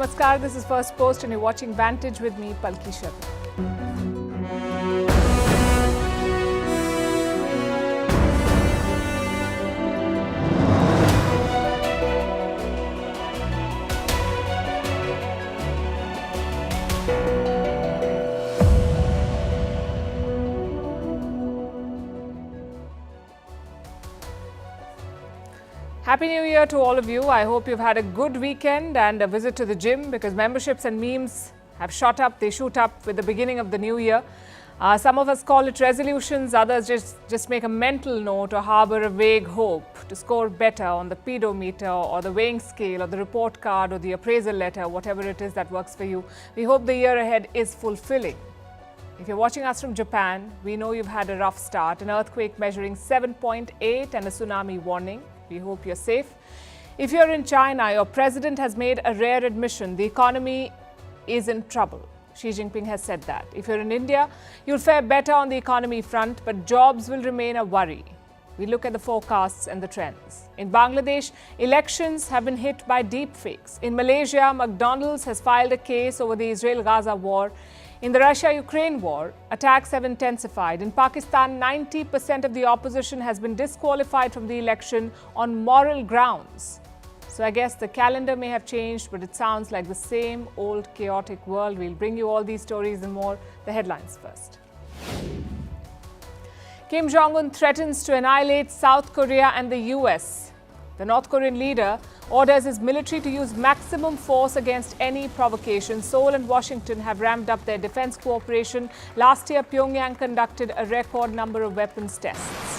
Namaskar. This is Firstpost and you're watching Vantage with me, Palki Sharma. Happy New Year to all of you. I hope you've had a good weekend and a visit to the gym, because memberships and memes have shot up. They shoot up with the beginning of the new year. Some of us call it resolutions, others just make a mental note or harbor a vague hope to score better on the pedometer or the weighing scale or the report card or the appraisal letter, whatever it is that works for you. We hope the year ahead is fulfilling. If you're watching us from Japan, we know you've had a rough start. An earthquake measuring 7.8 and a tsunami warning. We hope you're safe. If you're in China, your president has made a rare admission. The economy is in trouble. Xi Jinping has said that. If you're in India, you'll fare better on the economy front, but jobs will remain a worry. We look at the forecasts and the trends. In Bangladesh, elections have been hit by deep fakes. In Malaysia, McDonald's has filed a case over the Israel-Gaza war. In the Russia-Ukraine war, attacks have intensified. In Pakistan, 90% of the opposition has been disqualified from the election on moral grounds. So I guess the calendar may have changed, but it sounds like the same old chaotic world. We'll bring you all these stories and more. The headlines first. Kim Jong-un threatens to annihilate South Korea and the US. The North Korean leader orders his military to use maximum force against any provocation. Seoul and Washington have ramped up their defense cooperation. Last year, Pyongyang conducted a record number of weapons tests.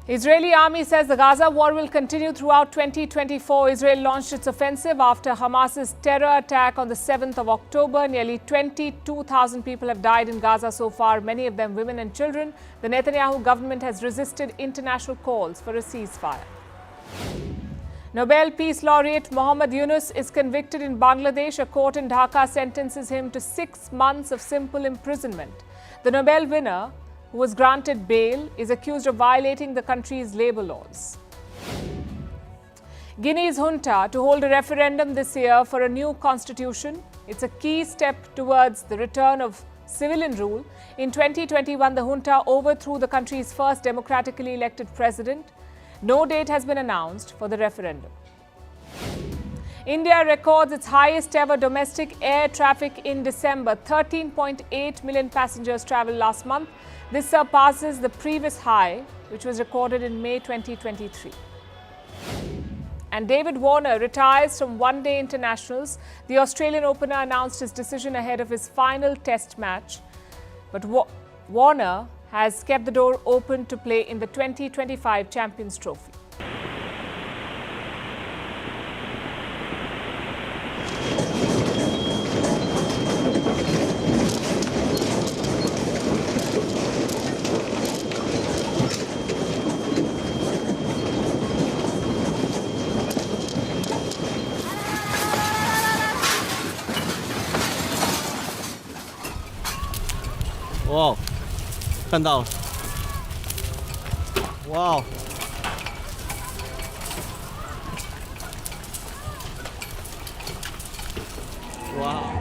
Israeli army says the Gaza war will continue throughout 2024. Israel launched its offensive after Hamas's terror attack on the 7th of October. Nearly 22,000 people have died in Gaza so far, many of them women and children. The Netanyahu government has resisted international calls for a ceasefire. Nobel Peace Laureate Muhammad Yunus is convicted in Bangladesh. A court in Dhaka sentences him to 6 months of simple imprisonment. The Nobel winner, who was granted bail, is accused of violating the country's labour laws. Guinea's junta to hold a referendum this year for a new constitution. It's a key step towards the return of civilian rule. In 2021, the junta overthrew the country's first democratically elected president. No date has been announced for the referendum. India records its highest ever domestic air traffic in December. 13.8 million passengers travelled last month. This surpasses the previous high, which was recorded in May 2023. And David Warner retires from one-day internationals. The Australian opener announced his decision ahead of his final test match. But Warner has kept the door open to play in the 2025 Champions Trophy. Wow, 看到了。Wow. Wow.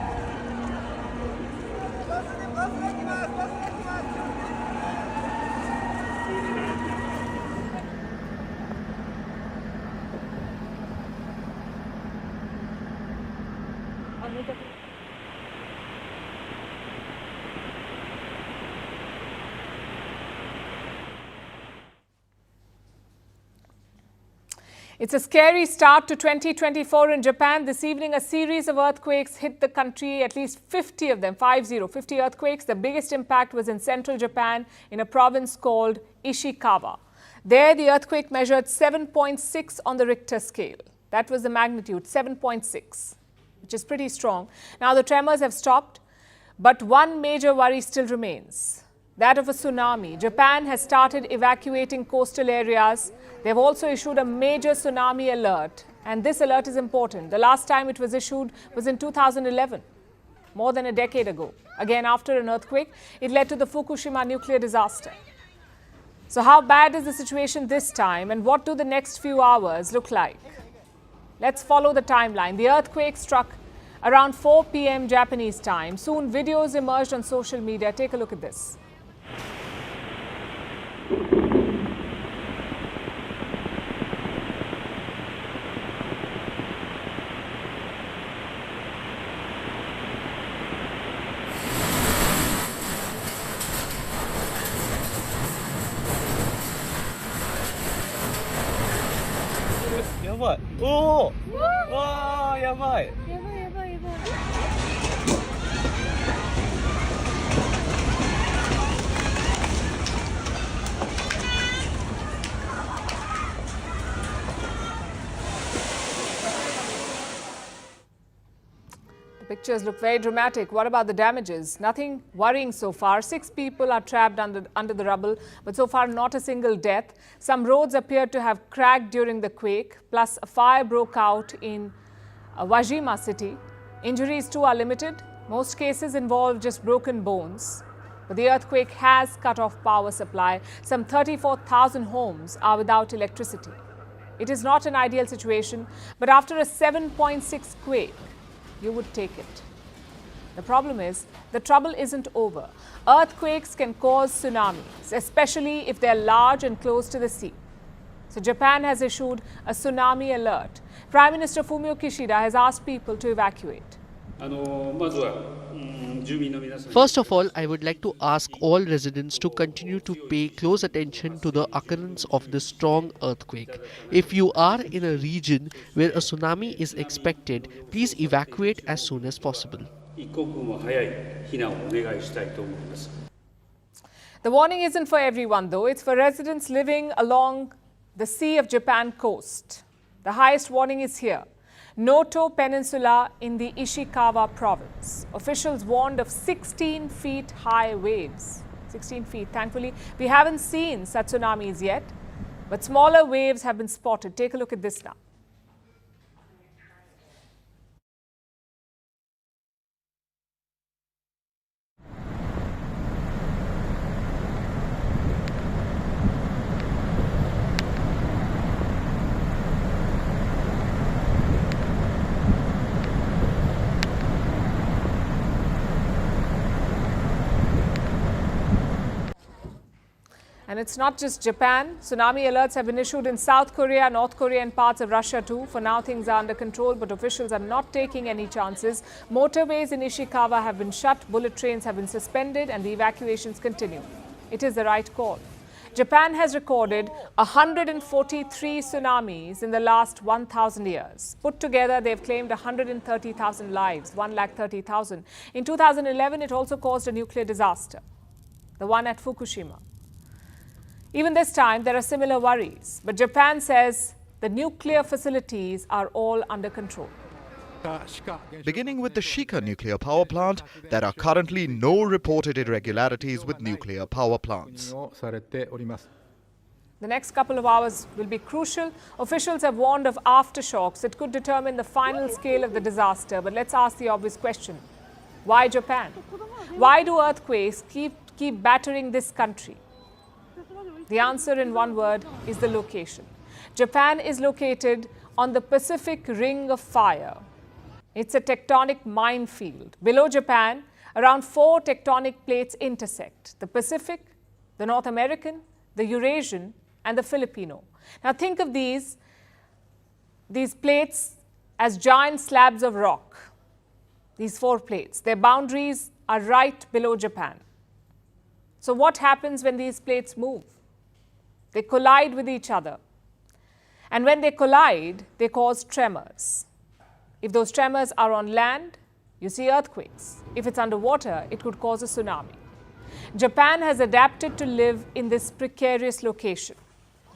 It's a scary start to 2024 in Japan. This evening, a series of earthquakes hit the country, at least 50 of them, 50 earthquakes. The biggest impact was in central Japan in a province called Ishikawa. There, the earthquake measured 7.6 on the Richter scale. That was the magnitude, 7.6, which is pretty strong. Now, the tremors have stopped, but one major worry still remains. That of a tsunami. Japan has started evacuating coastal areas. They've also issued a major tsunami alert. And this alert is important. The last time it was issued was in 2011, more than a decade ago. Again, after an earthquake, it led to the Fukushima nuclear disaster. So how bad is the situation this time, and what do the next few hours look like? Let's follow the timeline. The earthquake struck around 4 p.m. Japanese time. Soon videos emerged on social media. Take a look at this. Yabai. Oh! Wow, yabai. The pictures look very dramatic. What about the damages? Nothing worrying so far. 6 people are trapped under the rubble, but so far not a single death. Some roads appear to have cracked during the quake, plus a fire broke out in Wajima city. Injuries too are limited. Most cases involve just broken bones. But the earthquake has cut off power supply. Some 34,000 homes are without electricity. It is not an ideal situation, but after a 7.6 quake, you would take it. The problem is, the trouble isn't over. Earthquakes can cause tsunamis, especially if they're large and close to the sea. So Japan has issued a tsunami alert. Prime Minister Fumio Kishida has asked people to evacuate. First of all, I would like to ask all residents to continue to pay close attention to the occurrence of this strong earthquake. If you are in a region where a tsunami is expected, please evacuate as soon as possible. The warning isn't for everyone though, it's for residents living along the Sea of Japan coast. The highest warning is here. Noto Peninsula in the Ishikawa province. Officials warned of 16 feet high waves. 16 feet. Thankfully, we haven't seen such tsunamis yet, but smaller waves have been spotted. Take a look at this now. And it's not just Japan. Tsunami alerts have been issued in South Korea, North Korea and parts of Russia too. For now, things are under control, but officials are not taking any chances. Motorways in Ishikawa have been shut, bullet trains have been suspended, and the evacuations continue. It is the right call. Japan has recorded 143 tsunamis in the last 1,000 years. Put together, they've claimed 130,000 lives, 130,000. In 2011, it also caused a nuclear disaster, the one at Fukushima. Even this time, there are similar worries. But Japan says the nuclear facilities are all under control. Beginning with the Shika nuclear power plant, there are currently no reported irregularities with nuclear power plants. The next couple of hours will be crucial. Officials have warned of aftershocks that could determine the final scale of the disaster. But let's ask the obvious question. Why Japan? Why do earthquakes keep battering this country? The answer in one word is the location. Japan is located on the Pacific Ring of Fire. It's a tectonic minefield. Below Japan, around 4 tectonic plates intersect: the Pacific, the North American, the Eurasian, and the Filipino. Now think of these plates as giant slabs of rock. These 4 plates, their boundaries are right below Japan. So what happens when these plates move? They collide with each other. And when they collide, they cause tremors. If those tremors are on land, you see earthquakes. If it's underwater, it could cause a tsunami. Japan has adapted to live in this precarious location.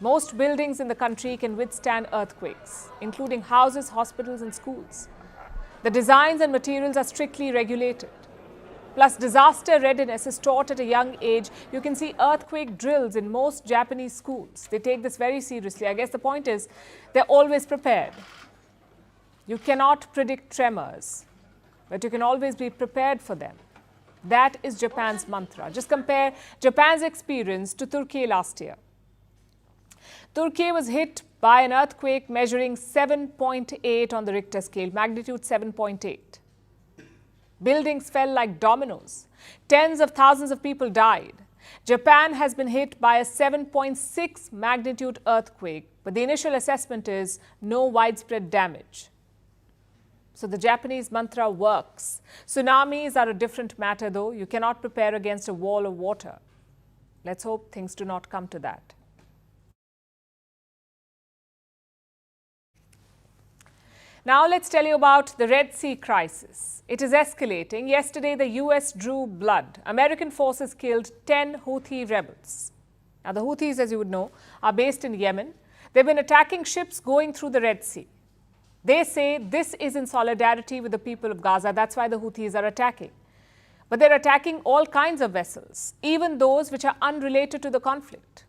Most buildings in the country can withstand earthquakes, including houses, hospitals, and schools. The designs and materials are strictly regulated. Plus, disaster readiness is taught at a young age. You can see earthquake drills in most Japanese schools. They take this very seriously. I guess the point is, they're always prepared. You cannot predict tremors, but you can always be prepared for them. That is Japan's mantra. Just compare Japan's experience to Turkey last year. Turkey was hit by an earthquake measuring 7.8 on the Richter scale, magnitude 7.8. Buildings fell like dominoes. Tens of thousands of people died. Japan has been hit by a 7.6 magnitude earthquake, but the initial assessment is no widespread damage. So the Japanese mantra works. Tsunamis are a different matter though. You cannot prepare against a wall of water. Let's hope things do not come to that. Now let's tell you about the Red Sea crisis. It is escalating. Yesterday, the US drew blood. American forces killed 10 Houthi rebels. Now, the Houthis, as you would know, are based in Yemen. They've been attacking ships going through the Red Sea. They say this is in solidarity with the people of Gaza. That's why the Houthis are attacking. But they're attacking all kinds of vessels, even those which are unrelated to the conflict.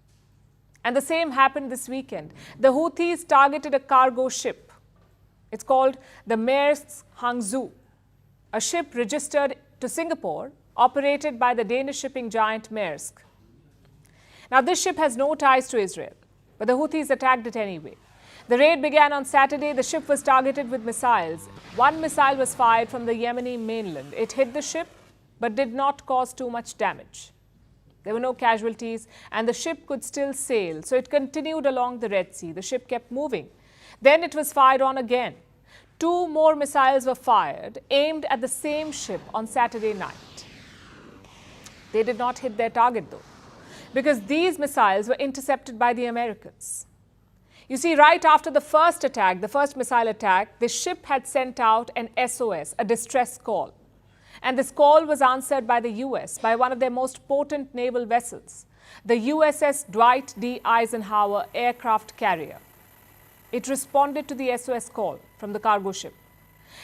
And the same happened this weekend. The Houthis targeted a cargo ship. It's called the Maersk Hangzhou, a ship registered to Singapore, operated by the Danish shipping giant Maersk. Now, this ship has no ties to Israel, but the Houthis attacked it anyway. The raid began on Saturday. The ship was targeted with missiles. One missile was fired from the Yemeni mainland. It hit the ship, but did not cause too much damage. There were no casualties, and the ship could still sail, so it continued along the Red Sea. The ship kept moving. Then it was fired on again. 2 more missiles were fired, aimed at the same ship on Saturday night. They did not hit their target though, because these missiles were intercepted by the Americans. You see, right after the first attack, the first missile attack, the ship had sent out an SOS, a distress call. And this call was answered by the US, by one of their most potent naval vessels, the USS Dwight D. Eisenhower aircraft carrier. It responded to the SOS call from the cargo ship.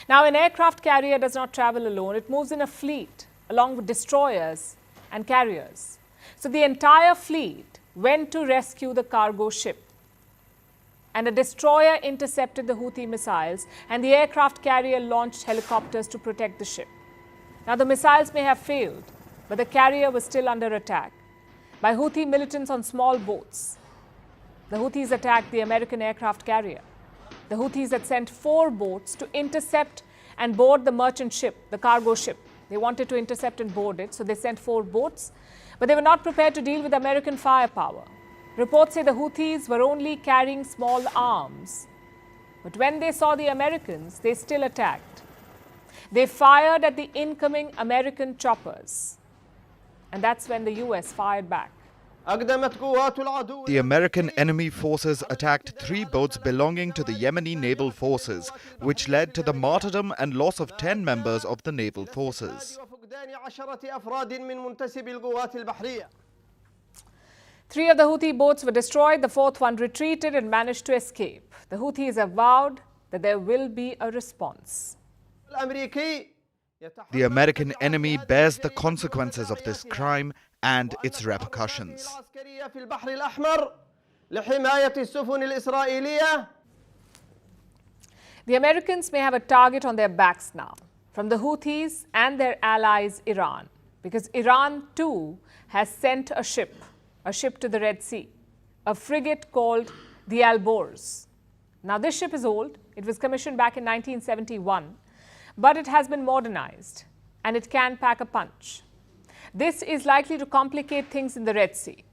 Now, an aircraft carrier does not travel alone. It moves in a fleet along with destroyers and carriers. So the entire fleet went to rescue the cargo ship. And a destroyer intercepted the Houthi missiles, and the aircraft carrier launched helicopters to protect the ship. Now, the missiles may have failed, but the carrier was still under attack by Houthi militants on small boats. The Houthis attacked the American aircraft carrier. The Houthis had sent 4 boats to intercept and board the merchant ship, the cargo ship. They wanted to intercept and board it, so they sent 4 boats, but they were not prepared to deal with American firepower. Reports say the Houthis were only carrying small arms. But when they saw the Americans, they still attacked. They fired at the incoming American choppers. And that's when the US fired back. The American enemy forces attacked 3 boats belonging to the Yemeni naval forces, which led to the martyrdom and loss of 10 members of the naval forces. 3 of the Houthi boats were destroyed. The 4th one retreated and managed to escape. The Houthis have vowed that there will be a response. The American enemy bears the consequences of this crime and its repercussions. The Americans may have a target on their backs now from the Houthis and their allies Iran, because Iran too has sent a ship to the Red Sea, a frigate called the Alborz. Now, this ship is old. It was commissioned back in 1971, but it has been modernized and it can pack a punch. This is likely to complicate things in the Red Sea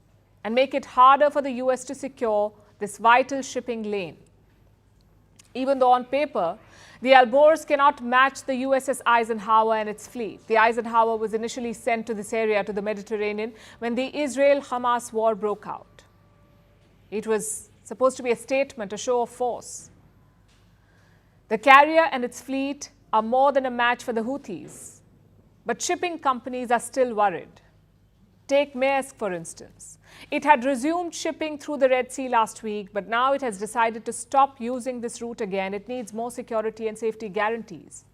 and make it harder for the US to secure this vital shipping lane. Even though on paper, the Alborz cannot match the USS Eisenhower and its fleet. The Eisenhower was initially sent to this area, to the Mediterranean, when the Israel-Hamas war broke out. It was supposed to be a statement, a show of force. The carrier and its fleet are more than a match for the Houthis. But shipping companies are still worried. Take Maersk, for instance. It had resumed shipping through the Red Sea last week, but now it has decided to stop using this route again. It needs more security and safety guarantees.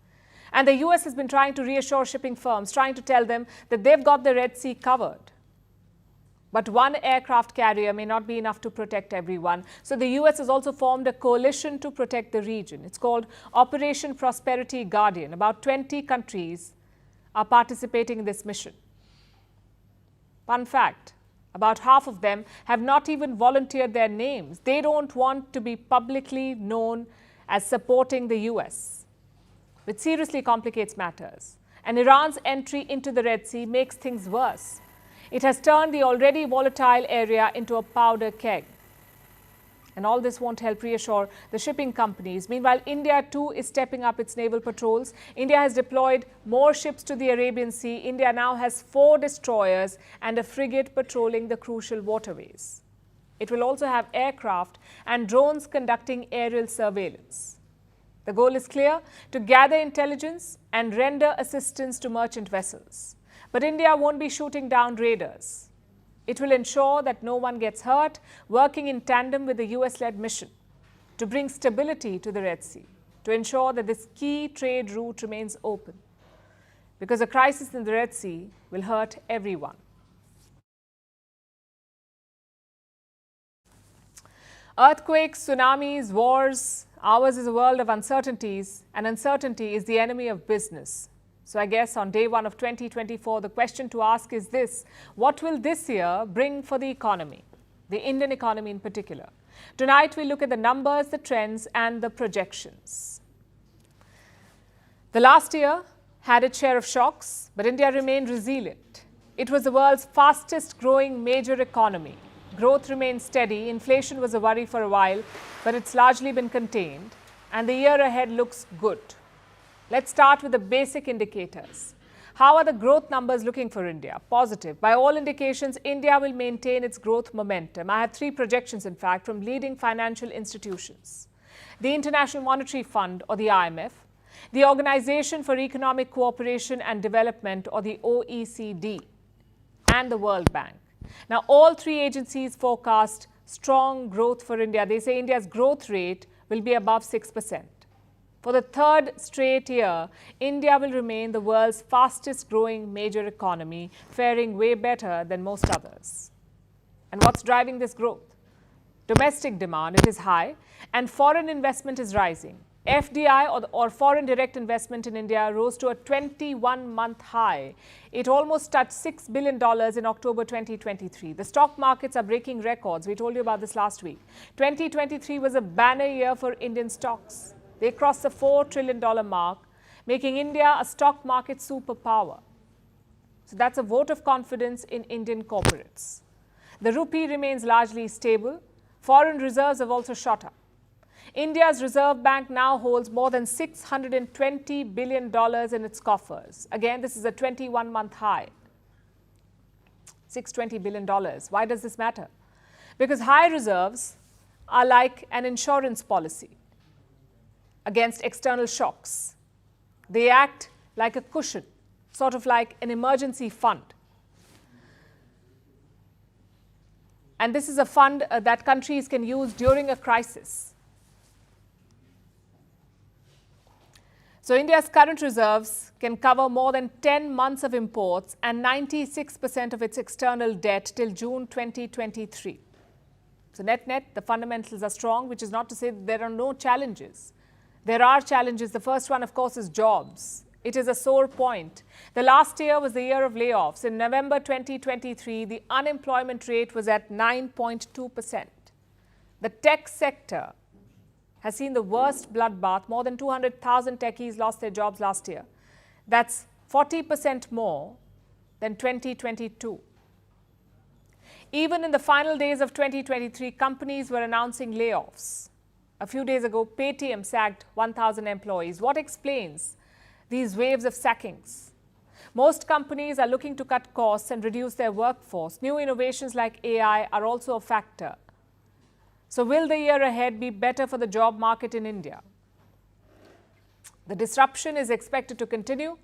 And the US has been trying to reassure shipping firms, trying to tell them that they've got the Red Sea covered. But one aircraft carrier may not be enough to protect everyone. So the US has also formed a coalition to protect the region. It's called Operation Prosperity Guardian. About 20 countries are participating in this mission. Fun fact, About half of them have not even volunteered their names. They don't want to be publicly known as supporting the US, which seriously complicates matters. And Iran's entry into the Red Sea makes things worse. It has turned the already volatile area into a powder keg. And all this won't help reassure the shipping companies. Meanwhile, India too is stepping up its naval patrols. India has deployed more ships to the Arabian Sea. India now has 4 destroyers and a frigate patrolling the crucial waterways. It will also have aircraft and drones conducting aerial surveillance. The goal is clear: to gather intelligence and render assistance to merchant vessels. But India won't be shooting down raiders. It will ensure that no one gets hurt, working in tandem with the US-led mission to bring stability to the Red Sea, to ensure that this key trade route remains open. Because a crisis in the Red Sea will hurt everyone. Earthquakes, tsunamis, wars. Ours is a world of uncertainties, and uncertainty is the enemy of business. So I guess on day one of 2024, the question to ask is this: what will this year bring for the economy, the Indian economy in particular? Tonight, we look at the numbers, the trends, and the projections. The last year had its share of shocks, but India remained resilient. It was the world's fastest growing major economy. Growth remained steady. Inflation was a worry for a while, but it's largely been contained, and the year ahead looks good. Let's start with the basic indicators. How are the growth numbers looking for India? Positive. By all indications, India will maintain its growth momentum. I have 3 projections, in fact, from leading financial institutions: the International Monetary Fund, or the IMF, the Organization for Economic Cooperation and Development, or the OECD, and the World Bank. Now, all 3 agencies forecast strong growth for India. They say India's growth rate will be above 6%. For the 3rd straight year, India will remain the world's fastest growing major economy, faring way better than most others. And what's driving this growth? Domestic demand, it is high, and foreign investment is rising. FDI, or foreign direct investment in India, rose to a 21-month high. It almost touched $6 billion in October 2023. The stock markets are breaking records. We told you about this last week. 2023 was a banner year for Indian stocks. They crossed the $4 trillion mark, making India a stock market superpower. So that's a vote of confidence in Indian corporates. The rupee remains largely stable. Foreign reserves have also shot up. India's Reserve Bank now holds more than $620 billion in its coffers. Again, this is a 21-month high. $620 billion. Why does this matter? Because high reserves are like an insurance policy against external shocks. They act like a cushion, sort of like an emergency fund. And this is a fund that countries can use during a crisis. So India's current reserves can cover more than 10 months of imports and 96% of its external debt till June 2023. So net-net, the fundamentals are strong, which is not to say that there are no challenges. There are challenges. The first one, of course, is jobs. It is a sore point. The last year was the year of layoffs. In November 2023, the unemployment rate was at 9.2%. The tech sector has seen the worst bloodbath. More than 200,000 techies lost their jobs last year. That's 40% more than 2022. Even in the final days of 2023, companies were announcing layoffs. A few days ago, Paytm sacked 1,000 employees. What explains these waves of sackings? Most companies are looking to cut costs and reduce their workforce. New innovations like AI are also a factor. So will the year ahead be better for the job market in India? The disruption is expected to continue,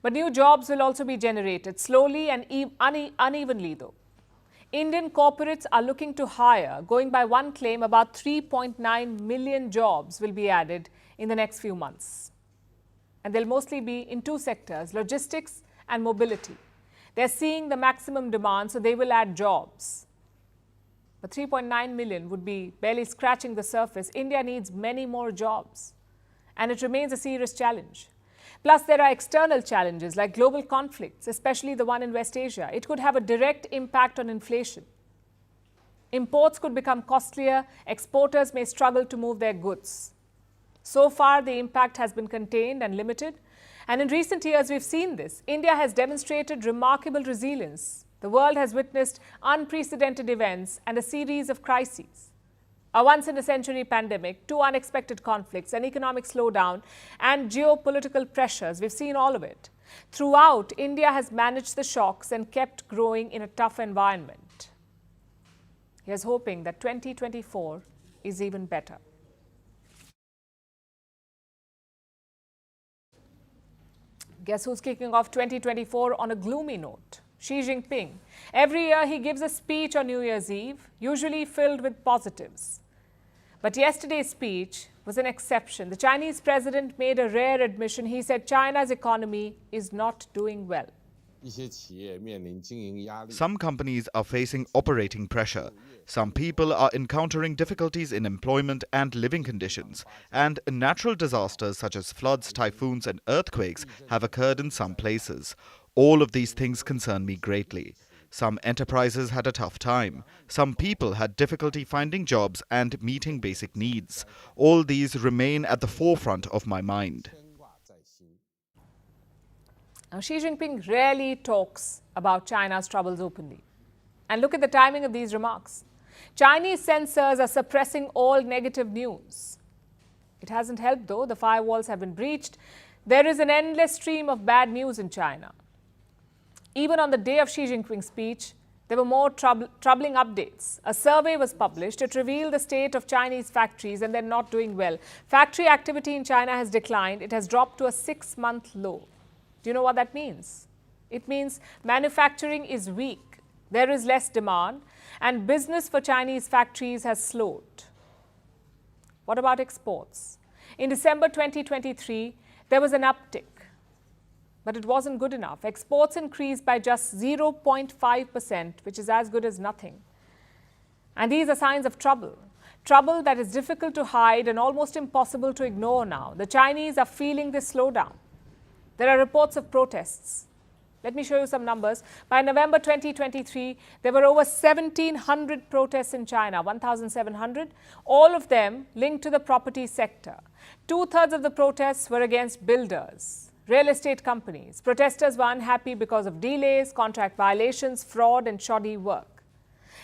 but new jobs will also be generated, slowly and unevenly though. Indian corporates are looking to hire. Going by one claim, about 3.9 million jobs will be added in the next few months. And they'll mostly be in 2 sectors, logistics and mobility. They're seeing the maximum demand, so they will add jobs. But 3.9 million would be barely scratching the surface. India needs many more jobs, and it remains a serious challenge. Plus, there are external challenges like global conflicts, especially the one in West Asia. It could have a direct impact on inflation. Imports could become costlier, exporters may struggle to move their goods. So far, the impact has been contained and limited. And in recent years, we've seen this. India has demonstrated remarkable resilience. The world has witnessed unprecedented events and a series of crises. A once-in-a-century pandemic, 2 unexpected conflicts, an economic slowdown, and geopolitical pressures. We've seen all of it. Throughout, India has managed the shocks and kept growing in a tough environment. Here's hoping that 2024 is even better. Guess who's kicking off 2024 on a gloomy note? Xi Jinping. Every year he gives a speech on New Year's Eve, usually filled with positives. But yesterday's speech was an exception. The Chinese president made a rare admission. He said China's economy is not doing well. Some companies are facing operating pressure. Some people are encountering difficulties in employment and living conditions. And natural disasters such as floods, typhoons and earthquakes have occurred in some places. All of these things concern me greatly. Some enterprises had a tough time. Some people had difficulty finding jobs and meeting basic needs. All these remain at the forefront of my mind. Now, Xi Jinping rarely talks about China's troubles openly. And look at the timing of these remarks. Chinese censors are suppressing all negative news. It hasn't helped though. The firewalls have been breached. There is an endless stream of bad news in China. Even on the day of Xi Jinping's speech, there were more troubling updates. A survey was published. It revealed the state of Chinese factories and they're not doing well. Factory activity in China has declined. It has dropped to a 6-month low. Do you know what that means? It means manufacturing is weak. There is less demand and business for Chinese factories has slowed. What about exports? In December 2023, there was an uptick. But it wasn't good enough. Exports increased by just 0.5%, which is as good as nothing. And these are signs of trouble. Trouble that is difficult to hide and almost impossible to ignore now. The Chinese are feeling this slowdown. There are reports of protests. Let me show you some numbers. By November 2023, there were over 1,700 protests in China, 1,700, all of them linked to the property sector. 2/3 of the protests were against builders, real estate companies. Protesters were unhappy because of delays, contract violations, fraud and shoddy work.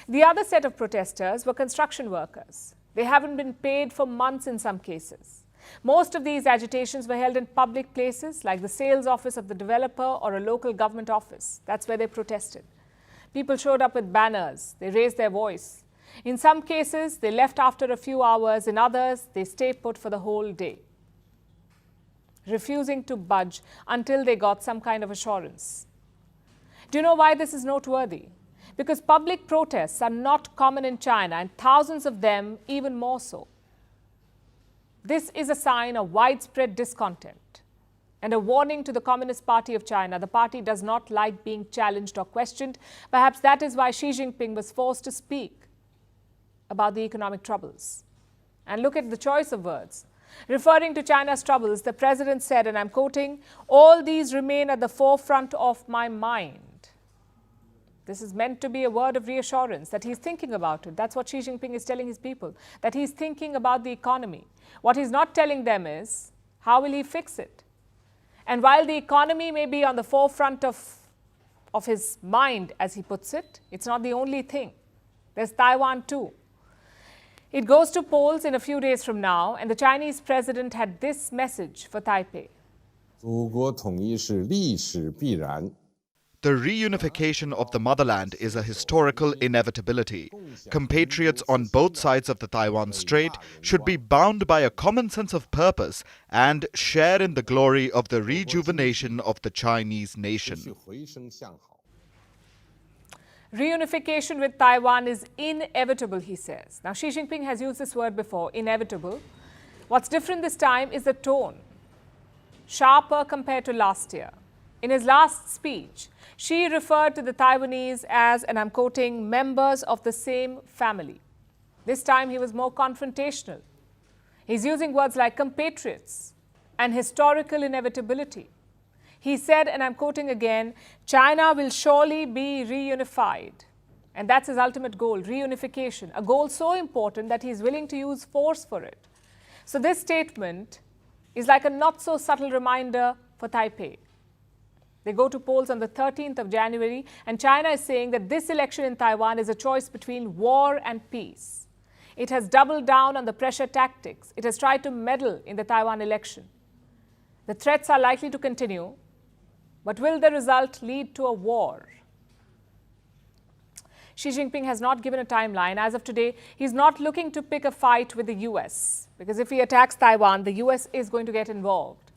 The other set of protesters were construction workers. They haven't been paid for months in some cases. Most of these agitations were held in public places like the sales office of the developer or a local government office. That's where they protested. People showed up with banners. They raised their voice. In some cases, they left after a few hours. In others, they stayed put for the whole day, refusing to budge until they got some kind of assurance. Do you know why this is noteworthy? Because public protests are not common in China, and thousands of them even more so. This is a sign of widespread discontent and a warning to the Communist Party of China. The party does not like being challenged or questioned. Perhaps that is why Xi Jinping was forced to speak about the economic troubles. And look at the choice of words. Referring to China's troubles, the president said, and I'm quoting, "All these remain at the forefront of my mind." This is meant to be a word of reassurance that he's thinking about it. That's what Xi Jinping is telling his people, that he's thinking about the economy. What he's not telling them is, how will he fix it? And while the economy may be on the forefront of his mind, as he puts it, it's not the only thing. There's Taiwan too. It goes to polls in a few days from now, and the Chinese president had this message for Taipei. 祖国统一是历史必然。 The reunification of the motherland is a historical inevitability. Compatriots on both sides of the Taiwan Strait should be bound by a common sense of purpose and share in the glory of the rejuvenation of the Chinese nation. Reunification with Taiwan is inevitable, he says. Now, Xi Jinping has used this word before, inevitable. What's different this time is the tone, sharper compared to last year. In his last speech, Xi referred to the Taiwanese as, and I'm quoting, members of the same family. This time he was more confrontational. He's using words like compatriots and historical inevitability. He said, and I'm quoting again, China will surely be reunified. And that's his ultimate goal, reunification, a goal so important that he's willing to use force for it. So this statement is like a not-so-subtle reminder for Taipei. They go to polls on the 13th of January, and China is saying that this election in Taiwan is a choice between war and peace. It has doubled down on the pressure tactics. It has tried to meddle in the Taiwan election. The threats are likely to continue, but will the result lead to a war? Xi Jinping has not given a timeline. As of today, he's not looking to pick a fight with the US, because if he attacks Taiwan, the US is going to get involved.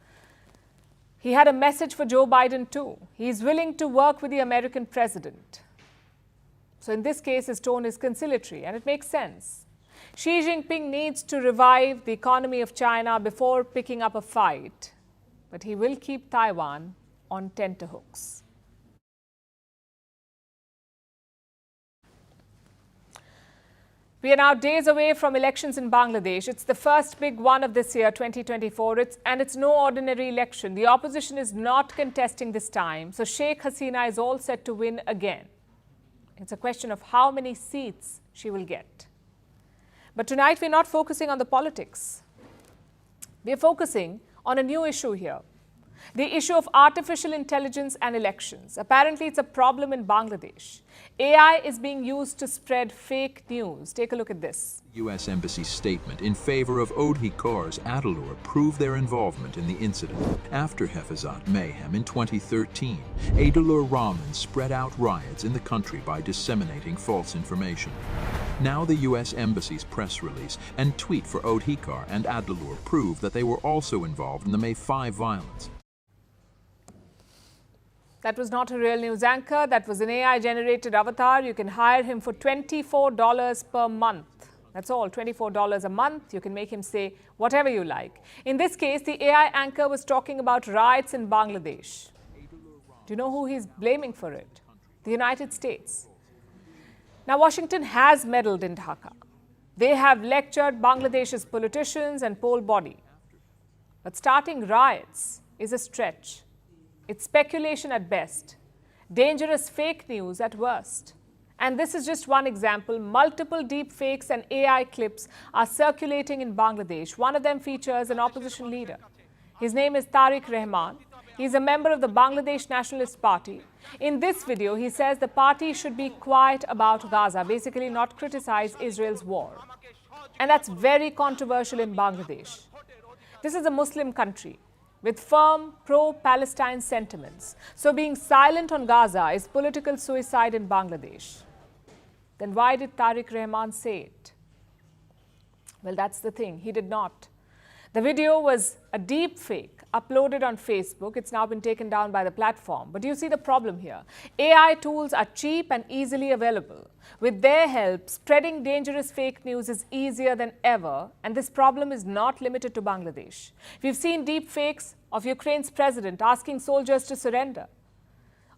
He had a message for Joe Biden too. He's willing to work with the American president. So in this case, his tone is conciliatory, and it makes sense. Xi Jinping needs to revive the economy of China before picking up a fight, but he will keep Taiwan on tenterhooks. We are now days away from elections in Bangladesh. It's the first big one of this year, 2024, and it's no ordinary election. The opposition is not contesting this time, so Sheikh Hasina is all set to win again. It's a question of how many seats she will get. But tonight, we're not focusing on the politics. We're focusing on a new issue here. The issue of artificial intelligence and elections. Apparently, it's a problem in Bangladesh. AI is being used to spread fake news. Take a look at this. U.S. Embassy's statement in favor of ODIs Adalur proved their involvement in the incident. After Hafizat mayhem in 2013, Adalur Rahman spread out riots in the country by disseminating false information. Now the U.S. Embassy's press release and tweet for Odhikar and Adalur prove that they were also involved in the May 5 violence. That was not a real news anchor. That was an AI-generated avatar. You can hire him for $24 per month. That's all, $24 a month. You can make him say whatever you like. In this case, the AI anchor was talking about riots in Bangladesh. Do you know who he's blaming for it? The United States. Now, Washington has meddled in Dhaka. They have lectured Bangladesh's politicians and poll body. But starting riots is a stretch. It's speculation at best, dangerous fake news at worst. And this is just one example. Multiple deep fakes and AI clips are circulating in Bangladesh. One of them features an opposition leader. His name is Tariq Rahman. He's a member of the Bangladesh Nationalist Party. In this video, he says the party should be quiet about Gaza, basically not criticize Israel's war. And that's very controversial in Bangladesh. This is a Muslim country with firm pro-Palestine sentiments. So being silent on Gaza is political suicide in Bangladesh. Then why did Tariq Rahman say it? Well, that's the thing. He did not. The video was a deep fake uploaded on Facebook. It's now been taken down by the platform. But you see the problem here. AI tools are cheap and easily available. With their help, spreading dangerous fake news is easier than ever. And this problem is not limited to Bangladesh. We've seen deep fakes of Ukraine's president asking soldiers to surrender,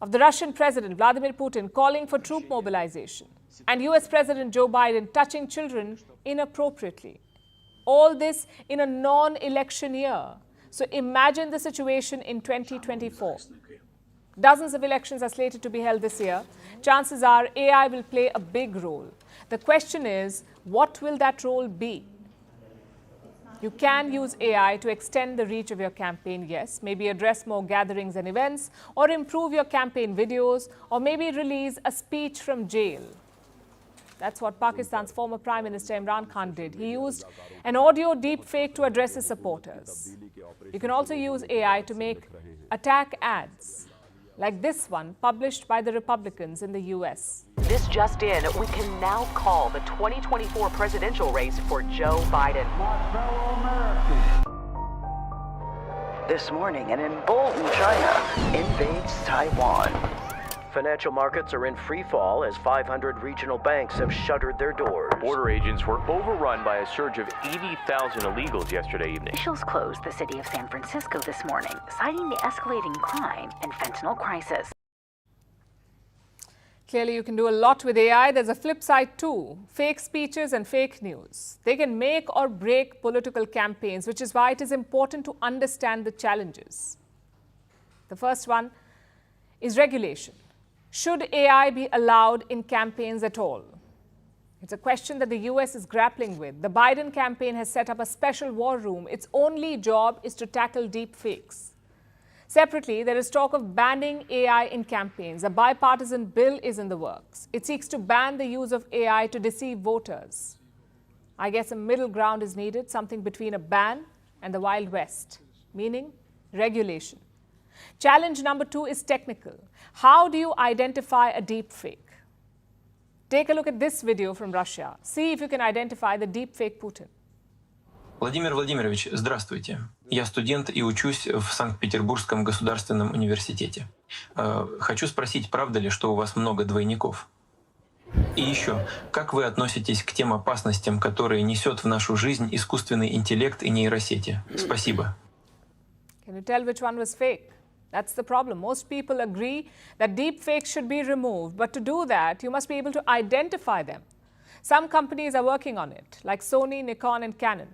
of the Russian president Vladimir Putin calling for troop mobilization, and US President Joe Biden touching children inappropriately. All this in a non-election year. So imagine the situation in 2024. Dozens of elections are slated to be held this year. Chances are AI will play a big role. The question is, what will that role be? You can use AI to extend the reach of your campaign, yes, maybe address more gatherings and events, or improve your campaign videos, or maybe release a speech from jail. That's what Pakistan's former Prime Minister Imran Khan did. He used an audio deepfake to address his supporters. You can also use AI to make attack ads, like this one published by the Republicans in the US. This just in, we can now call the 2024 presidential race for Joe Biden. This morning, an emboldened China invades Taiwan. Financial markets are in free fall as 500 regional banks have shuttered their doors. Border agents were overrun by a surge of 80,000 illegals yesterday evening. Officials closed the city of San Francisco this morning, citing the escalating crime and fentanyl crisis. Clearly, you can do a lot with AI. There's a flip side too. Fake speeches and fake news. They can make or break political campaigns, which is why it is important to understand the challenges. The first one is regulation. Should AI be allowed in campaigns at all? It's a question that the US is grappling with. The Biden campaign has set up a special war room. Its only job is to tackle deepfakes. Separately, there is talk of banning AI in campaigns. A bipartisan bill is in the works. It seeks to ban the use of AI to deceive voters. I guess a middle ground is needed, something between a ban and the Wild West, meaning regulation. Challenge number 2 is technical. How do you identify a deepfake? Take a look at this video from Russia. See if you can identify the deepfake Putin. Владимир Владимирович, здравствуйте. Я студент и учусь в Санкт-Петербургском государственном университете. Хочу спросить, правда ли, что у вас много двойников? И еще, как вы относитесь к тем опасностям, которые несет в нашу жизнь искусственный интеллект и нейросети? Спасибо. Can you tell which one was fake? That's the problem. Most people agree that deepfakes should be removed, but to do that, you must be able to identify them. Some companies are working on it, like Sony, Nikon, and Canon.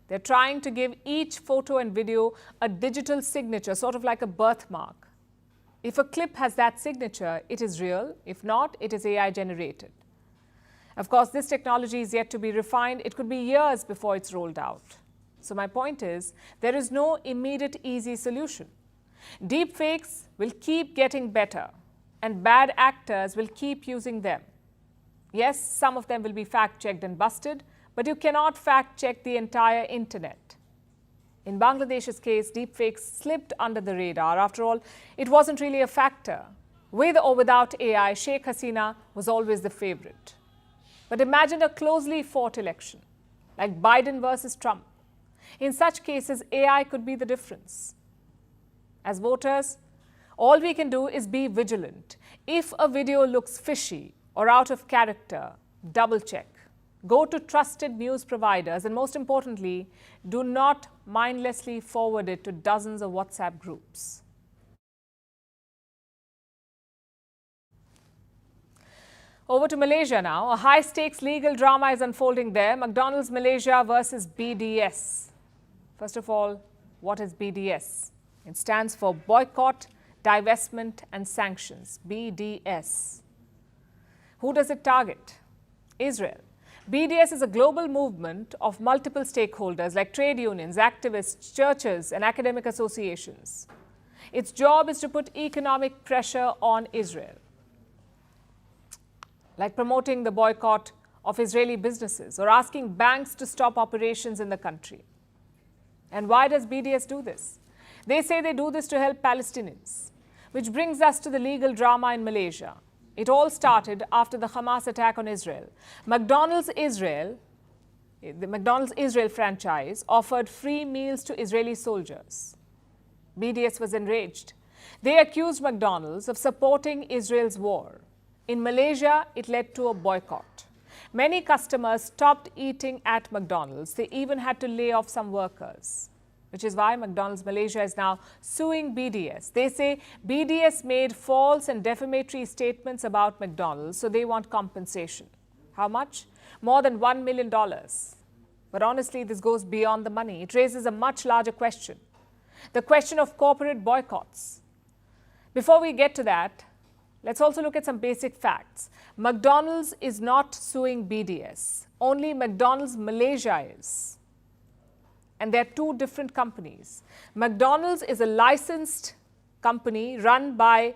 They're trying to give each photo and video a digital signature, sort of like a birthmark. If a clip has that signature, it is real. If not, it is AI generated. Of course, this technology is yet to be refined. It could be years before it's rolled out. So my point is, there is no immediate easy solution. Deepfakes will keep getting better, and bad actors will keep using them. Yes, some of them will be fact-checked and busted, but you cannot fact-check the entire internet. In Bangladesh's case, deepfakes slipped under the radar. After all, it wasn't really a factor. With or without AI, Sheikh Hasina was always the favorite. But imagine a closely fought election, like Biden versus Trump. In such cases, AI could be the difference. As voters, all we can do is be vigilant. If a video looks fishy or out of character, double check. Go to trusted news providers, and most importantly, do not mindlessly forward it to dozens of WhatsApp groups. Over to Malaysia now. A high-stakes legal drama is unfolding there. McDonald's Malaysia versus BDS. First of all, what is BDS? It stands for Boycott, Divestment and Sanctions, BDS. Who does it target? Israel. BDS is a global movement of multiple stakeholders like trade unions, activists, churches, and academic associations. Its job is to put economic pressure on Israel, like promoting the boycott of Israeli businesses or asking banks to stop operations in the country. And why does BDS do this? They say they do this to help Palestinians, which brings us to the legal drama in Malaysia. It all started after the Hamas attack on Israel. McDonald's Israel franchise offered free meals to Israeli soldiers. BDS was enraged. They accused McDonald's of supporting Israel's war. In Malaysia, it led to a boycott. Many customers stopped eating at McDonald's. They even had to lay off some workers, which is why McDonald's Malaysia is now suing BDS. They say BDS made false and defamatory statements about McDonald's, so they want compensation. How much? More than $1 million. But honestly, this goes beyond the money. It raises a much larger question, the question of corporate boycotts. Before we get to that, let's also look at some basic facts. McDonald's is not suing BDS. Only McDonald's Malaysia is. And they're two different companies. McDonald's is a licensed company run by,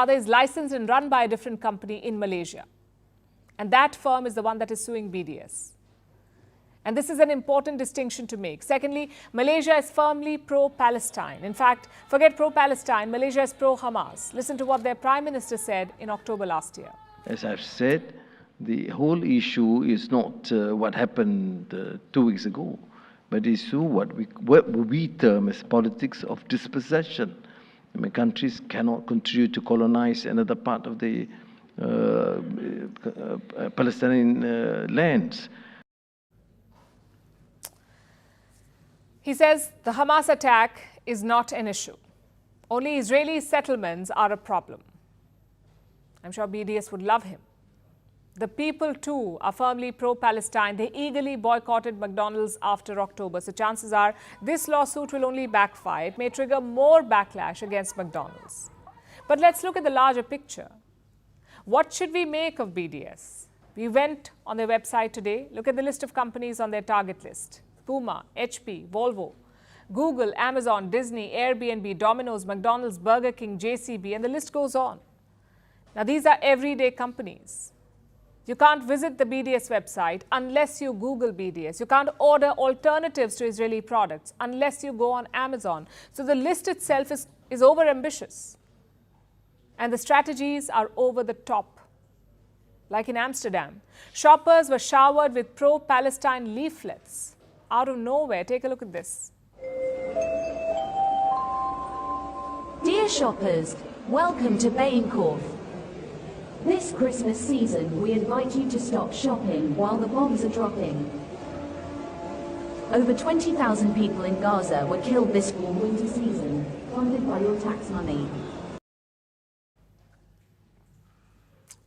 is licensed and run by a different company in Malaysia. And that firm is the one that is suing BDS. And this is an important distinction to make. Secondly, Malaysia is firmly pro-Palestine. In fact, forget pro-Palestine, Malaysia is pro-Hamas. Listen to what their Prime Minister said in October last year. As I've said, the whole issue is not what happened 2 weeks ago, but issue what we term as politics of dispossession. I mean, countries cannot continue to colonize another part of the Palestinian lands. He says the Hamas attack is not an issue. Only Israeli settlements are a problem. I'm sure BDS would love him. The people, too, are firmly pro-Palestine. They eagerly boycotted McDonald's after October. So chances are this lawsuit will only backfire. It may trigger more backlash against McDonald's. But let's look at the larger picture. What should we make of BDS? We went on their website today. Look at the list of companies on their target list. Puma, HP, Volvo, Google, Amazon, Disney, Airbnb, Domino's, McDonald's, Burger King, JCB, and the list goes on. Now, these are everyday companies. You can't visit the BDS website unless you Google BDS. You can't order alternatives to Israeli products unless you go on Amazon. So the list itself is overambitious. And the strategies are over the top. Like in Amsterdam, shoppers were showered with pro-Palestine leaflets. Out of nowhere, take a look at this. Dear shoppers, welcome to Bijenkorf. This Christmas season, we invite you to stop shopping while the bombs are dropping. Over 20,000 people in Gaza were killed this warm winter season, funded by your tax money.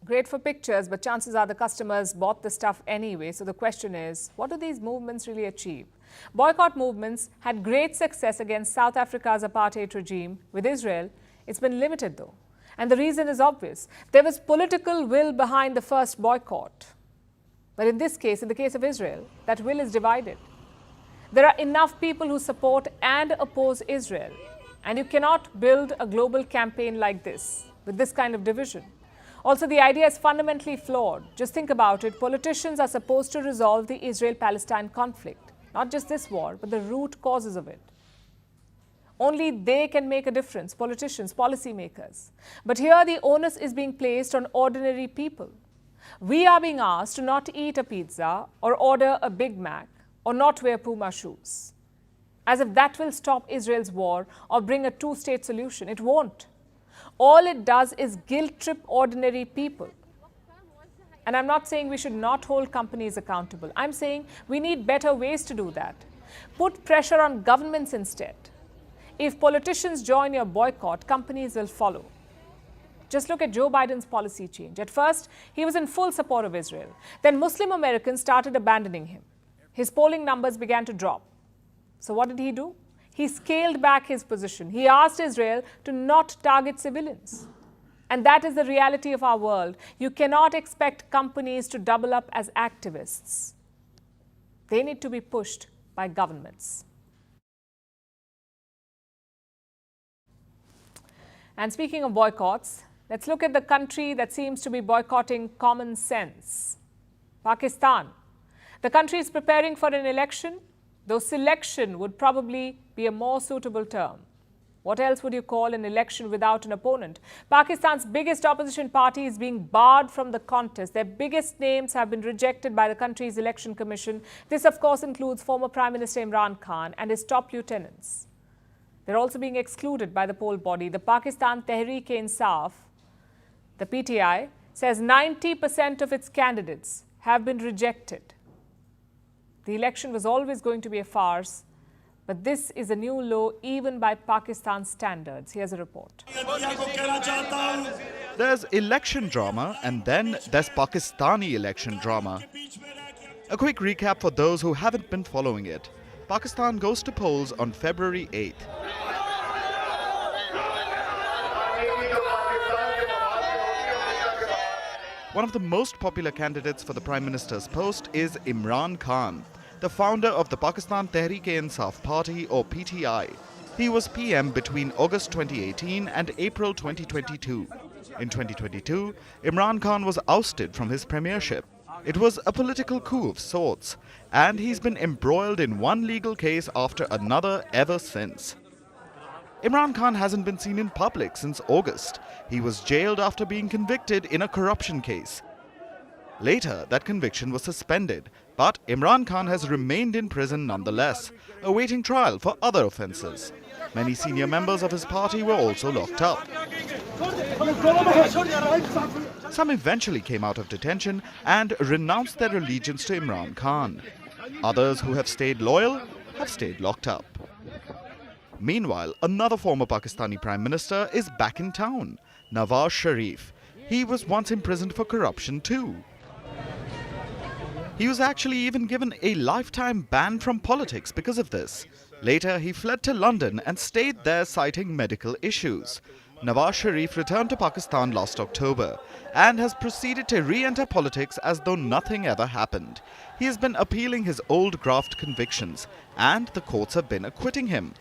Great for pictures, but chances are the customers bought the stuff anyway. So the question is, what do these movements really achieve? Boycott movements had great success against South Africa's apartheid regime. With Israel, it's been limited though. And the reason is obvious. There was political will behind the first boycott. But in this case, in the case of Israel, that will is divided. There are enough people who support and oppose Israel. And you cannot build a global campaign like this, with this kind of division. Also, the idea is fundamentally flawed. Just think about it. Politicians are supposed to resolve the Israel-Palestine conflict. Not just this war, but the root causes of it. Only they can make a difference, politicians, policymakers. But here the onus is being placed on ordinary people. We are being asked to not eat a pizza or order a Big Mac or not wear Puma shoes. As if that will stop Israel's war or bring a two-state solution. It won't. All it does is guilt-trip ordinary people. And I'm not saying we should not hold companies accountable. I'm saying we need better ways to do that. Put pressure on governments instead. If politicians join your boycott, companies will follow. Just look at Joe Biden's policy change. At first, he was in full support of Israel. Then Muslim Americans started abandoning him. His polling numbers began to drop. So what did he do? He scaled back his position. He asked Israel to not target civilians. And that is the reality of our world. You cannot expect companies to double up as activists. They need to be pushed by governments. And speaking of boycotts, let's look at the country that seems to be boycotting common sense. Pakistan. The country is preparing for an election, though selection would probably be a more suitable term. What else would you call an election without an opponent? Pakistan's biggest opposition party is being barred from the contest. Their biggest names have been rejected by the country's election commission. This, of course, includes former Prime Minister Imran Khan and his top lieutenants. They're also being excluded by the poll body. The Pakistan Tehreek-e-Insaf, the PTI, says 90% of its candidates have been rejected. The election was always going to be a farce, but this is a new low even by Pakistan's standards. Here's a report. There's election drama and then there's Pakistani election drama. A quick recap for those who haven't been following it. Pakistan goes to polls on February 8th. One of the most popular candidates for the Prime Minister's post is Imran Khan, the founder of the Pakistan Tehreek-e-Insaf Party or PTI. He was PM between August 2018 and April 2022. In 2022, Imran Khan was ousted from his premiership. It was a political coup of sorts, and he's been embroiled in one legal case after another ever since. Imran Khan hasn't been seen in public since August. He was jailed after being convicted in a corruption case. Later, that conviction was suspended, but Imran Khan has remained in prison nonetheless, awaiting trial for other offences. Many senior members of his party were also locked up. Some eventually came out of detention and renounced their allegiance to Imran Khan. Others who have stayed loyal have stayed locked up. Meanwhile, another former Pakistani Prime Minister is back in town, Nawaz Sharif. He was once imprisoned for corruption too. He was actually even given a lifetime ban from politics because of this. Later, he fled to London and stayed there citing medical issues. Nawaz Sharif returned to Pakistan last October and has proceeded to re-enter politics as though nothing ever happened. He has been appealing his old graft convictions and the courts have been acquitting him.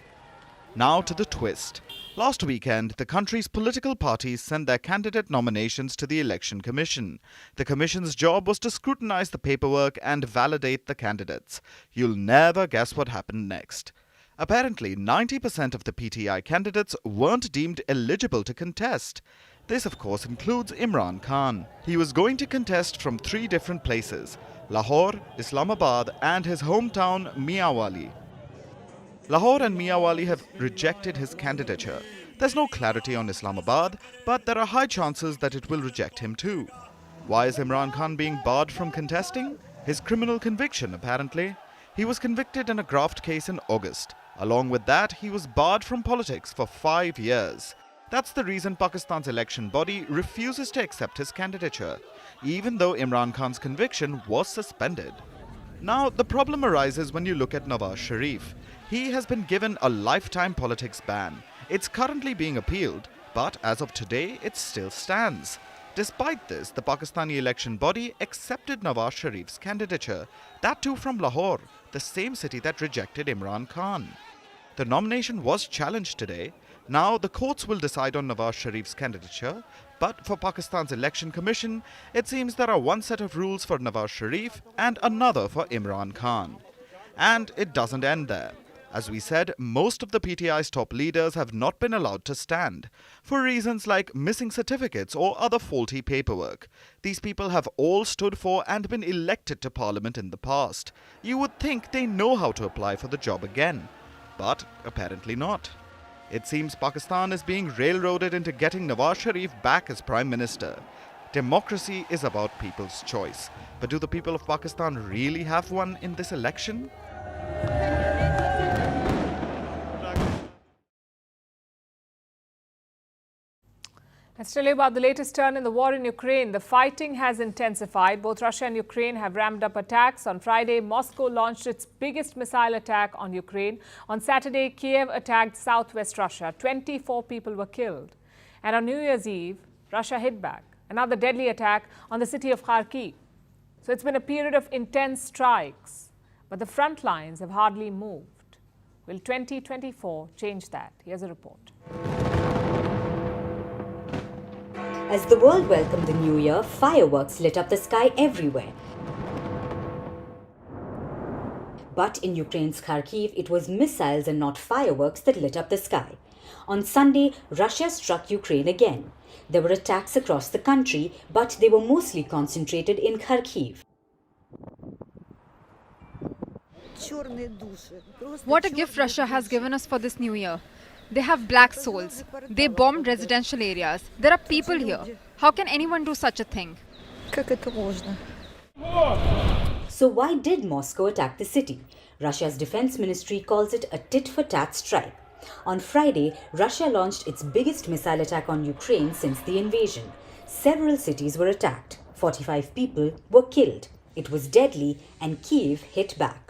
Now to the twist. Last weekend, the country's political parties sent their candidate nominations to the Election Commission. The commission's job was to scrutinize the paperwork and validate the candidates. You'll never guess what happened next. Apparently, 90% of the PTI candidates weren't deemed eligible to contest. This, of course, includes Imran Khan. He was going to contest from 3 different places: Lahore, Islamabad, and his hometown, Mianwali. Lahore and Mianwali have rejected his candidature. There's no clarity on Islamabad, but there are high chances that it will reject him too. Why is Imran Khan being barred from contesting? His criminal conviction, apparently. He was convicted in a graft case in August. Along with that, he was barred from politics for 5 years. That's the reason Pakistan's election body refuses to accept his candidature, even though Imran Khan's conviction was suspended. Now, the problem arises when you look at Nawaz Sharif. He has been given a lifetime politics ban. It's currently being appealed, but as of today, it still stands. Despite this, the Pakistani election body accepted Nawaz Sharif's candidature, that too from Lahore, the same city that rejected Imran Khan. The nomination was challenged today. Now the courts will decide on Nawaz Sharif's candidature, but for Pakistan's Election Commission, it seems there are one set of rules for Nawaz Sharif and another for Imran Khan. And it doesn't end there. As we said, most of the PTI's top leaders have not been allowed to stand, for reasons like missing certificates or other faulty paperwork. These people have all stood for and been elected to parliament in the past. You would think they know how to apply for the job again, but apparently not. It seems Pakistan is being railroaded into getting Nawaz Sharif back as Prime Minister. Democracy is about people's choice, but do the people of Pakistan really have one in this election? Let's tell you about the latest turn in the war in Ukraine. The fighting has intensified. Both Russia and Ukraine have ramped up attacks. On Friday, Moscow launched its biggest missile attack on Ukraine. On Saturday, Kiev attacked southwest Russia. 24 people were killed. And on New Year's Eve, Russia hit back. Another deadly attack on the city of Kharkiv. So it's been a period of intense strikes. But the front lines have hardly moved. Will 2024 change that? Here's a report. As the world welcomed the new year, fireworks lit up the sky everywhere. But in Ukraine's Kharkiv, it was missiles and not fireworks that lit up the sky. On Sunday, Russia struck Ukraine again. There were attacks across the country, but they were mostly concentrated in Kharkiv. What a gift Russia has given us for this new year. They have black souls. They bombed residential areas. There are people here. How can anyone do such a thing? So why did Moscow attack the city? Russia's defense ministry calls it a tit-for-tat strike. On Friday, Russia launched its biggest missile attack on Ukraine since the invasion. Several cities were attacked. 45 people were killed. It was deadly and Kyiv hit back.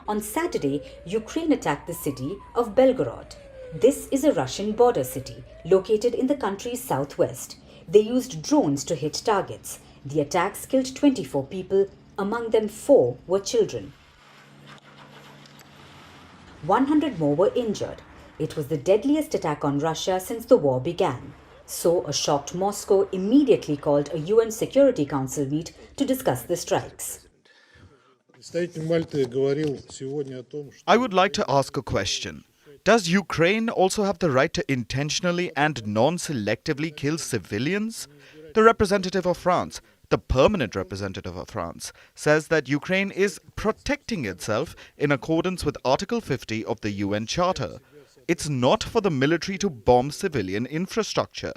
On Saturday, Ukraine attacked the city of Belgorod. This is a Russian border city located in the country's southwest. They used drones to hit targets. The attacks killed 24 people, among them 4 were children. 100 more were injured. It was the deadliest attack on Russia since the war began. So a shocked Moscow immediately called a UN Security Council meet to discuss the strikes. I would like to ask a question. Does Ukraine also have the right to intentionally and non-selectively kill civilians? The representative of France, the permanent representative of France, says that Ukraine is protecting itself in accordance with Article 50 of the UN Charter. It's not for the military to bomb civilian infrastructure.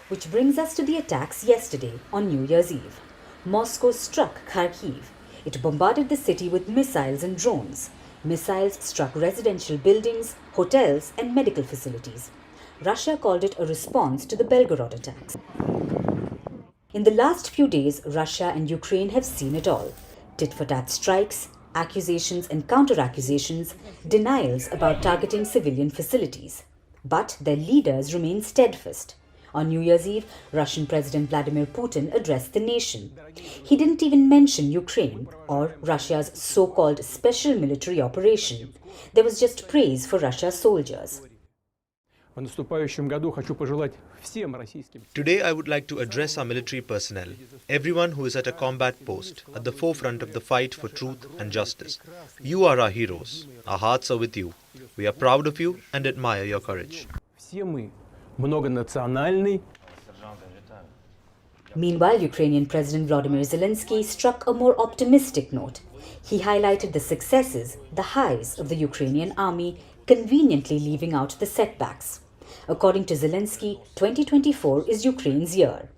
Which brings us to the attacks yesterday on New Year's Eve. Moscow struck Kharkiv. It bombarded the city with missiles and drones. Missiles struck residential buildings, hotels and medical facilities. Russia called it a response to the Belgorod attacks. In the last few days, Russia and Ukraine have seen it all. Tit-for-tat strikes, Accusations and counter-accusations, denials about targeting civilian facilities. But their leaders remain steadfast. On New Year's Eve, Russian President Vladimir Putin addressed the nation. He didn't even mention Ukraine or Russia's so-called special military operation. There was just praise for Russia's soldiers. Today I would like to address our military personnel, everyone who is at a combat post, at the forefront of the fight for truth and justice. You are our heroes. Our hearts are with you. We are proud of you and admire your courage. Meanwhile, Ukrainian President Volodymyr Zelensky struck a more optimistic note. He highlighted the successes, the highs of the Ukrainian army, conveniently leaving out the setbacks. According to Zelensky, 2024 is Ukraine's year.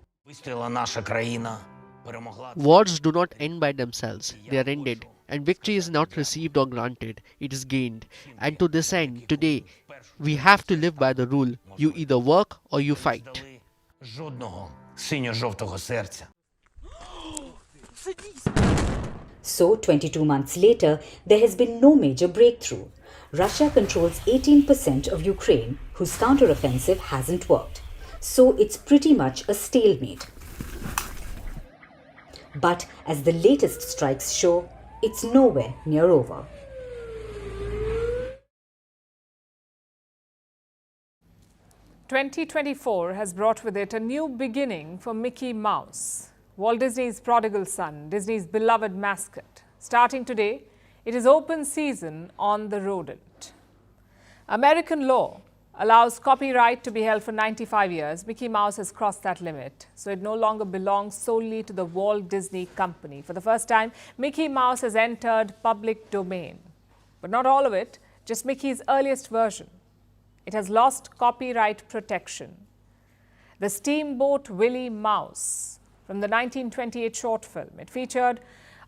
Wars do not end by themselves, they are ended. And victory is not received or granted, it is gained. And to this end, today, we have to live by the rule, you either work or you fight. So, 22 months later, there has been no major breakthrough. Russia controls 18% of Ukraine, whose counteroffensive hasn't worked. So, it's pretty much a stalemate. But, as the latest strikes show, it's nowhere near over. "2024 has brought with it a new beginning for Mickey Mouse, Walt Disney's prodigal son, Disney's beloved mascot. Starting today, it is open season on the rodent. American law allows copyright to be held for 95 years. Mickey Mouse has crossed that limit, so it no longer belongs solely to the Walt Disney Company. For the first time, Mickey Mouse has entered public domain. But not all of it, just Mickey's earliest version. It has lost copyright protection. The Steamboat Willie Mouse from the 1928 short film. It featured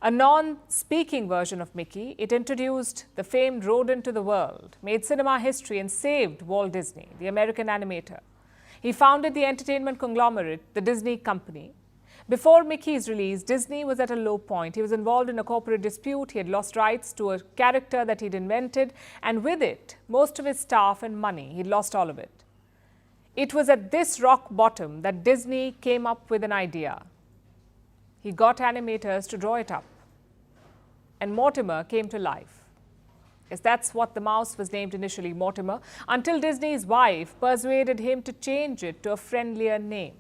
a non-speaking version of Mickey. It introduced the famed rodent to the world, made cinema history and saved Walt Disney, the American animator. He founded the entertainment conglomerate, the Disney Company. Before Mickey's release, Disney was at a low point. He was involved in a corporate dispute. He had lost rights to a character that he'd invented, and with it, most of his staff and money. He'd lost all of it. It was at this rock bottom that Disney came up with an idea. He got animators to draw it up, and Mortimer came to life. Yes, that's what the mouse was named initially, Mortimer, until Disney's wife persuaded him to change it to a friendlier name.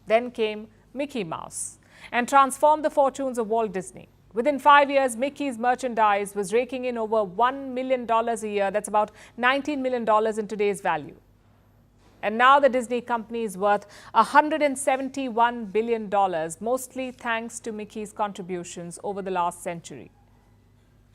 Then came Mickey Mouse and transformed the fortunes of Walt Disney. Within 5 years, Mickey's merchandise was raking in over $1 million a year. That's about $19 million in today's value. And now the Disney Company is worth $171 billion, mostly thanks to Mickey's contributions over the last century.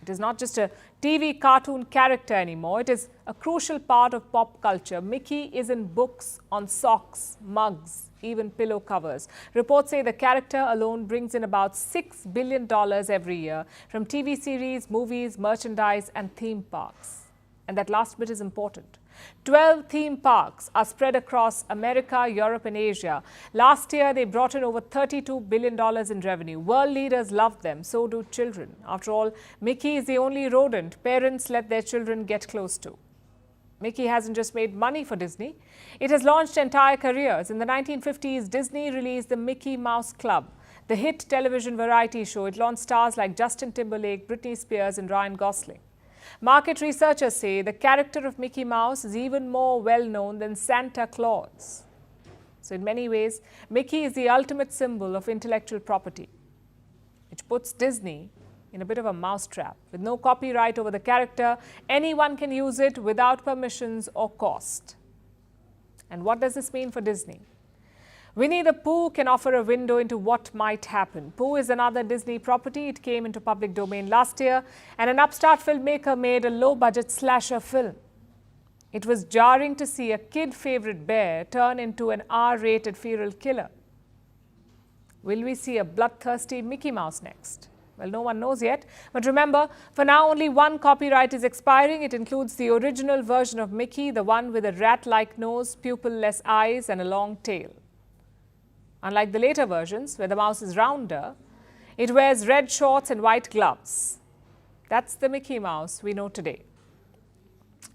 It is not just a TV cartoon character anymore. It is a crucial part of pop culture. Mickey is in books, on socks, mugs, even pillow covers. Reports say the character alone brings in about $6 billion every year from TV series, movies, merchandise, and theme parks. And that last bit is important. 12 theme parks are spread across America, Europe, and Asia. Last year, they brought in over $32 billion in revenue. World leaders love them, so do children. After all, Mickey is the only rodent parents let their children get close to. Mickey hasn't just made money for Disney. It has launched entire careers. In the 1950s, Disney released the Mickey Mouse Club, the hit television variety show. It launched stars like Justin Timberlake, Britney Spears, and Ryan Gosling. Market researchers say the character of Mickey Mouse is even more well-known than Santa Claus. So in many ways, Mickey is the ultimate symbol of intellectual property, which puts Disney in a bit of a mousetrap. With no copyright over the character, anyone can use it without permissions or cost. And what does this mean for Disney? Winnie the Pooh can offer a window into what might happen. Pooh is another Disney property. It came into public domain last year, and an upstart filmmaker made a low-budget slasher film. It was jarring to see a kid-favorite bear turn into an R-rated feral killer. Will we see a bloodthirsty Mickey Mouse next? Well, no one knows yet. But remember, for now, only one copyright is expiring. It includes the original version of Mickey, the one with a rat-like nose, pupil-less eyes, and a long tail. Unlike the later versions, where the mouse is rounder, it wears red shorts and white gloves. That's the Mickey Mouse we know today.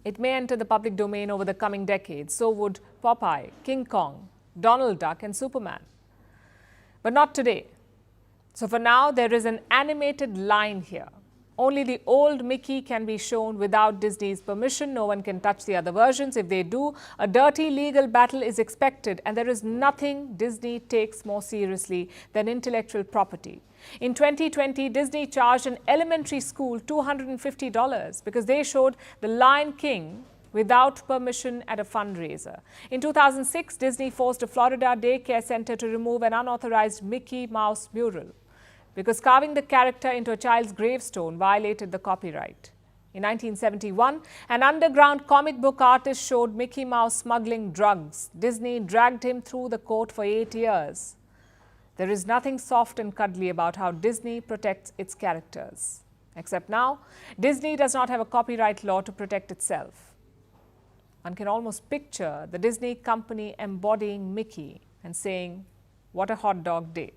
It may enter the public domain over the coming decades. So would Popeye, King Kong, Donald Duck and Superman. But not today. So for now, there is an animated line here. Only the old Mickey can be shown without Disney's permission. No one can touch the other versions. If they do, a dirty legal battle is expected, and there is nothing Disney takes more seriously than intellectual property. In 2020, Disney charged an elementary school $250 because they showed The Lion King without permission at a fundraiser. In 2006, Disney forced a Florida daycare center to remove an unauthorized Mickey Mouse mural because carving the character into a child's gravestone violated the copyright. In 1971, an underground comic book artist showed Mickey Mouse smuggling drugs. Disney dragged him through the court for 8 years. There is nothing soft and cuddly about how Disney protects its characters. Except now, Disney does not have a copyright law to protect itself. One can almost picture the Disney company embodying Mickey and saying, "What a hot dog day."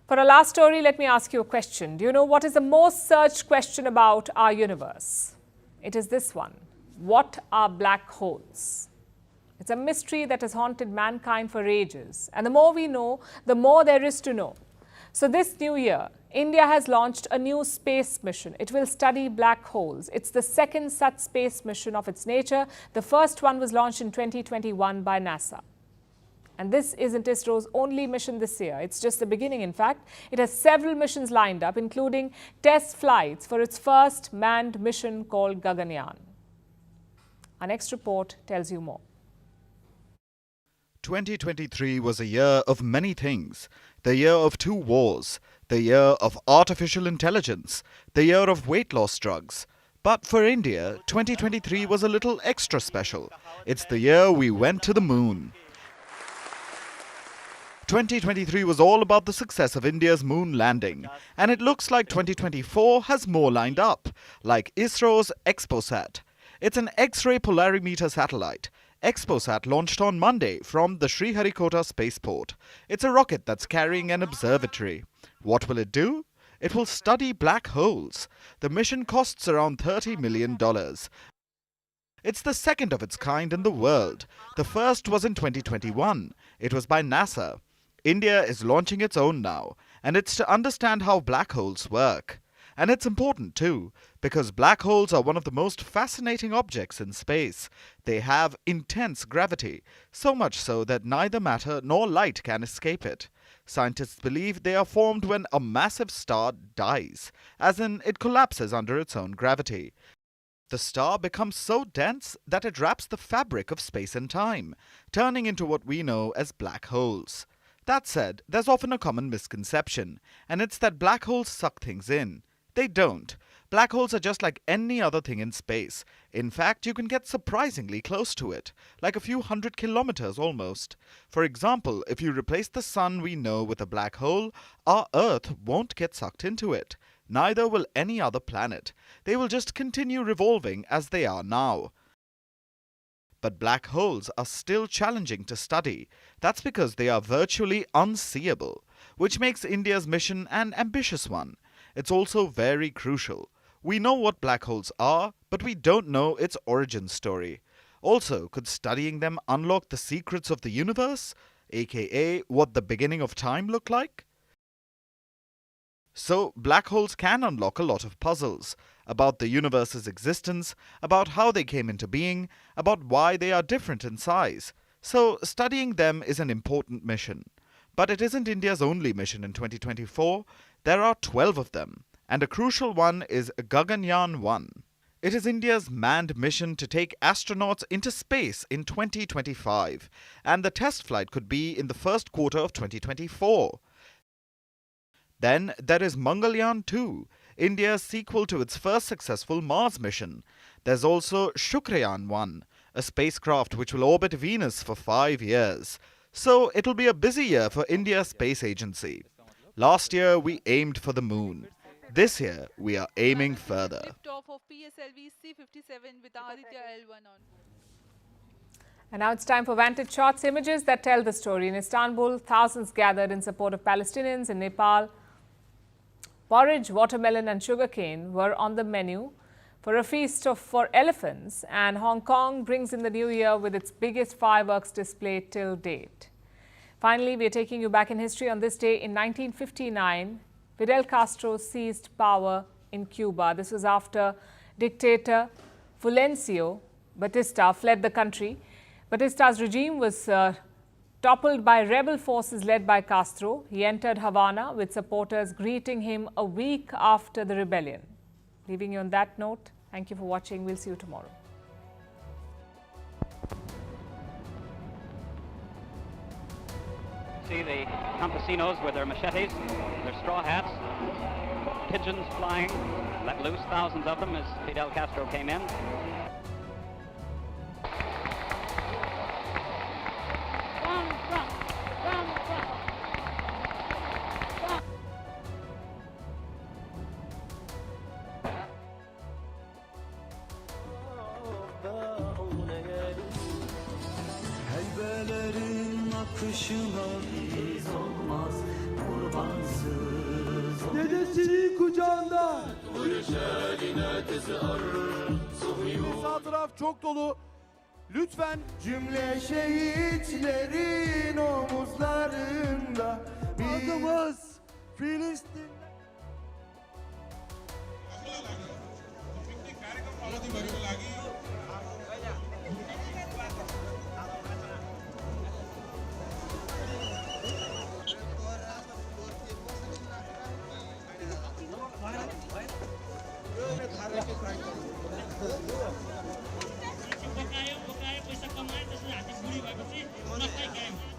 For our last story, let me ask you a question. Do you know what is the most searched question about our universe? It is this one. What are black holes? It's a mystery that has haunted mankind for ages. And the more we know, the more there is to know. So this new year, India has launched a new space mission. It will study black holes. It's the second such space mission of its nature. The first one was launched in 2021 by NASA. And this isn't ISRO's only mission this year. It's just the beginning, in fact. It has several missions lined up, including test flights for its first manned mission called Gaganyaan. Our next report tells you more. 2023 was a year of many things. The year of 2 wars, the year of artificial intelligence, the year of weight loss drugs. But for India, 2023 was a little extra special. It's the year we went to the moon. 2023 was all about the success of India's moon landing, and it looks like 2024 has more lined up, like ISRO's ExpoSat. It's an X-ray polarimeter satellite. ExpoSat launched on Monday from the Sriharikota spaceport. It's a rocket that's carrying an observatory. What will it do? It will study black holes. The mission costs around $30 million. It's the second of its kind in the world. The first was in 2021. It was by NASA. India is launching its own now, and it's to understand how black holes work. And it's important too, because black holes are one of the most fascinating objects in space. They have intense gravity, so much so that neither matter nor light can escape it. Scientists believe they are formed when a massive star dies, as in it collapses under its own gravity. The star becomes so dense that it wraps the fabric of space and time, turning into what we know as black holes. That said, there's often a common misconception, and it's that black holes suck things in. They don't. Black holes are just like any other thing in space. In fact, you can get surprisingly close to it, like a few hundred kilometers almost. For example, if you replace the sun we know with a black hole, our Earth won't get sucked into it. Neither will any other planet. They will just continue revolving as they are now. But black holes are still challenging to study. That's because they are virtually unseeable, which makes India's mission an ambitious one. It's also very crucial. We know what black holes are, but we don't know its origin story. Also, could studying them unlock the secrets of the universe, aka what the beginning of time looked like? So, black holes can unlock a lot of puzzles about the universe's existence, about how they came into being, about why they are different in size. So, studying them is an important mission. But it isn't India's only mission in 2024. There are 12 of them, and a crucial one is Gaganyaan 1. It is India's manned mission to take astronauts into space in 2025, and the test flight could be in the first quarter of 2024. Then there is Mangalyaan 2, India's sequel to its first successful Mars mission. There's also Shukrayaan 1, a spacecraft which will orbit Venus for 5 years. So it'll be a busy year for India's space agency. Last year we aimed for the moon. This year we are aiming further. And now it's time for Vantage Shots, images that tell the story. In Istanbul, thousands gathered in support of Palestinians. In Nepal, porridge, watermelon and sugarcane were on the menu for a feast for elephants. And Hong Kong brings in the new year with its biggest fireworks display till date. Finally, we are taking you back in history. On this day in 1959, Fidel Castro seized power in Cuba. This was after dictator Fulgencio Batista fled the country. Batista's regime was toppled by rebel forces led by Castro. He entered Havana with supporters greeting him a week after the rebellion. Leaving you on that note, thank you for watching. We'll see you tomorrow. See the campesinos with their machetes, their straw hats, pigeons flying, let loose, thousands of them as Fidel Castro came in. Dedesinin kucağında. Sağ taraf çok dolu. Lütfen cümle şehitlerin omuzlarında adımız Filistin. पैसा कमाए त्यसले हात बुढी भएपछि नखाइ खायो